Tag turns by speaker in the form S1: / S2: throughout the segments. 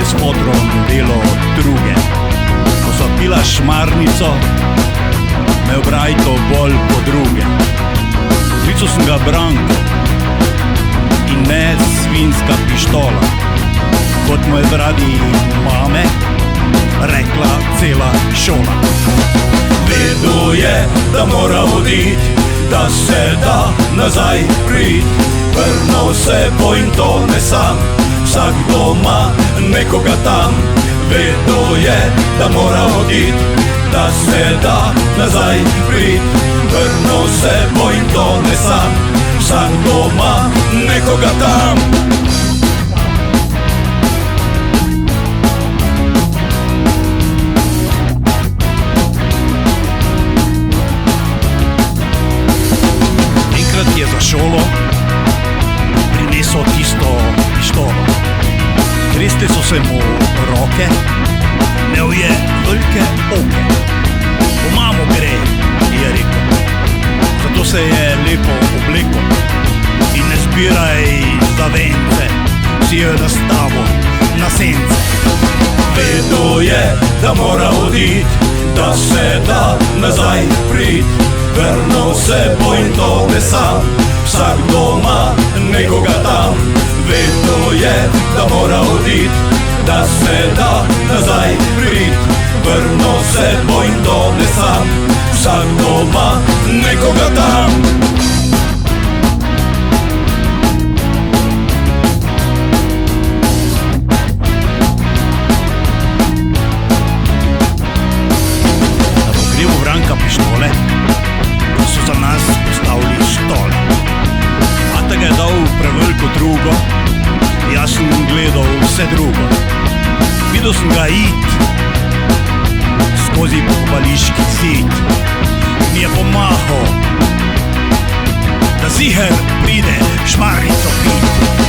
S1: je s fotrom delo druge. Ko so pila šmarnico, me obrajto bolj po druge. Klical sem ga Branko in ne svinska pištola, kot mu je zaradi mame rekla cela šola. Vedel je, da mora odit, da se da nazaj prit. Vrnil se bo in to ne sam, vsak doma nekoga tam. Vedel je, da mora odit, da se da nazaj prit. Vrnil se bo in to ne sam, vsak doma nekoga tam. Enkrat je za šolo prinesel tisto pištolo. Tresle so se mu roke, imel je velike oke. Po mamo gre, je rekel, zato se je lepo oblekel. In ne zbiraj za vence, si jo nastavil na sence. Vedel je, da mora odit, da se da nazaj prit. Vrnil se bo in to ne sam, vsak doma nekoga tam. Vedel je, da mora odit, da se da nazaj prit. Vrnil se bo in to ne sam, vsak doma nekoga tam. Na pogrebu Branka pištole so za nas postavili štole. Ata ga je dal preveliko drugo, jaz sem gledal vse drugo. Videl sem ga it skozi pokopališki zid. Mi je pomahal, da ziher pride šmarnico pit.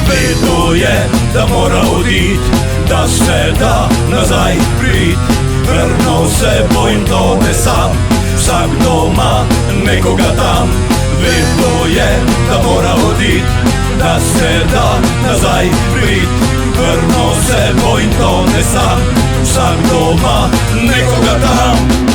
S1: Vedel je, da mora odit, da se da nazaj prit. Vrnil se bo in to ne sam, vsak doma nekoga tam. Vedel je, da mora odit, da se da nazaj prit. Vrnil se bo in to ne sam, vsak doma nekoga tam.